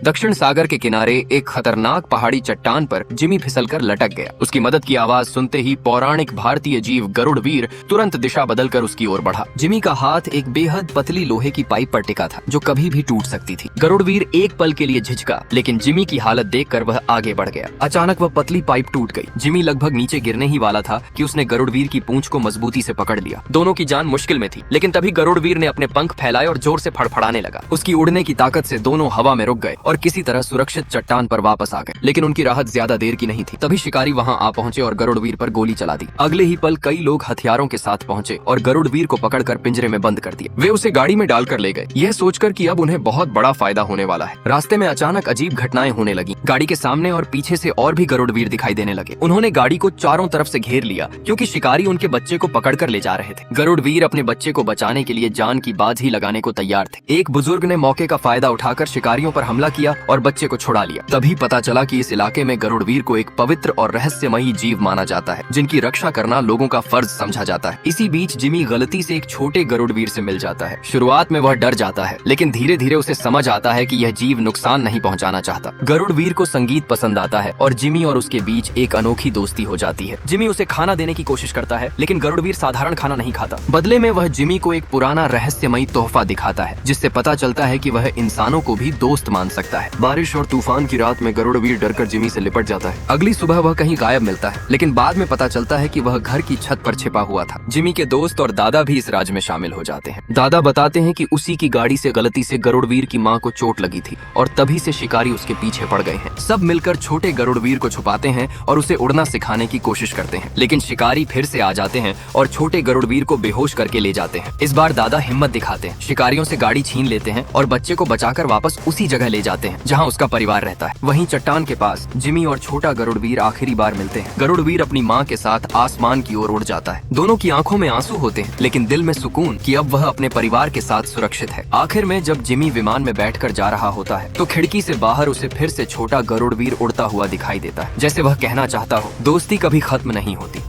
दक्षिण सागर के किनारे एक खतरनाक पहाड़ी चट्टान पर जिमी फिसलकर लटक गया। उसकी मदद की आवाज सुनते ही पौराणिक भारतीय जीव गरुड़वीर तुरंत दिशा बदलकर उसकी ओर बढ़ा। जिमी का हाथ एक बेहद पतली लोहे की पाइप पर टिका था जो कभी भी टूट सकती थी। गरुड़वीर एक पल के लिए झिझका, लेकिन जिमी की हालत देखकर वह आगे बढ़ गया। अचानक वह पतली पाइप टूट गई। जिमी लगभग नीचे गिरने ही वाला था कि उसने गरुड़वीर की पूंछ को मजबूती से पकड़ लिया। दोनों की जान मुश्किल में थी, लेकिन तभी गरुड़वीर ने अपने पंख फैलाए और जोर से फड़फड़ाने लगा। उसकी उड़ने की ताकत से दोनों हवा में रुक गए और किसी तरह सुरक्षित चट्टान पर वापस आ गए। लेकिन उनकी राहत ज्यादा देर की नहीं थी। तभी शिकारी वहां आ पहुंचे और गरुड़वीर पर गोली चला दी। अगले ही पल कई लोग हथियारों के साथ पहुंचे और गरुड़वीर को पकड़कर पिंजरे में बंद कर दिया। वे उसे गाड़ी में डालकर ले गए, यह सोचकर कि अब उन्हें बहुत बड़ा फायदा होने वाला है। रास्ते में अचानक अजीब घटनाएं होने लगी। गाड़ी के सामने और पीछे से और भी गरुड़वीर दिखाई देने लगे। उन्होंने गाड़ी को चारों तरफ से घेर लिया क्योंकि शिकारी उनके बच्चे को पकड़कर ले जा रहे थे। गरुड़वीर अपने बच्चे को बचाने के लिए जान की बाजी लगाने को तैयार थे। एक बुजुर्ग ने मौके का फायदा उठाकर शिकारियों पर हमला किया और बच्चे को छुड़ा लिया। तभी पता चला कि इस इलाके में गरुड़वीर को एक पवित्र और रहस्यमयी जीव माना जाता है, जिनकी रक्षा करना लोगों का फर्ज समझा जाता है। इसी बीच जिमी गलती से एक छोटे गरुड़वीर से मिल जाता है। शुरुआत में वह डर जाता है, लेकिन धीरे धीरे उसे समझ आता है कि यह जीव नुकसान नहीं पहुंचाना चाहता। गरुड़वीर को संगीत पसंद आता है और जिमी और उसके बीच एक अनोखी दोस्ती हो जाती है। जिमी उसे खाना देने की कोशिश करता है, लेकिन गरुड़वीर साधारण खाना नहीं खाता। बदले में वह जिमी को एक पुराना रहस्यमयी तोहफा दिखाता है, जिससे पता चलता है कि वह इंसानों को भी दोस्त मान सकता है। बारिश और तूफान की रात में गरुड़वीर डरकर जिमी से लिपट जाता है। अगली सुबह वह कहीं गायब मिलता है, लेकिन बाद में पता चलता है कि वह घर की छत पर छिपा हुआ था। जिमी के दोस्त और दादा भी इस राज में शामिल हो जाते हैं। दादा बताते हैं कि उसी की गाड़ी से गलती से गरुड़वीर की मां को चोट लगी थी और तभी से शिकारी उसके पीछे पड़ गए हैं। सब मिलकर छोटे गरुड़वीर को छुपाते हैं और उसे उड़ना सिखाने की कोशिश करते हैं, लेकिन शिकारी फिर से आ जाते हैं और छोटे गरुड़वीर को बेहोश करके ले जाते हैं। इस बार दादा हिम्मत दिखाते हैं, शिकारियों से गाड़ी छीन लेते हैं और बच्चे को बचाकर वापस उसी जगह ले जाते हैं जहां उसका परिवार रहता है। वहीं चट्टान के पास जिमी और छोटा गरुड़वीर आखिरी बार मिलते हैं। गरुड़वीर अपनी मां के साथ आसमान की ओर उड़ जाता है। दोनों की आंखों में आंसू होते हैं, लेकिन दिल में सुकून कि अब वह अपने परिवार के साथ सुरक्षित है। आखिर में जब जिमी विमान में बैठकर जा रहा होता है तो खिड़की से बाहर उसे फिर से छोटा गरुड़वीर उड़ता हुआ दिखाई देता है, जैसे वह कहना चाहता हो, दोस्ती कभी खत्म नहीं होती।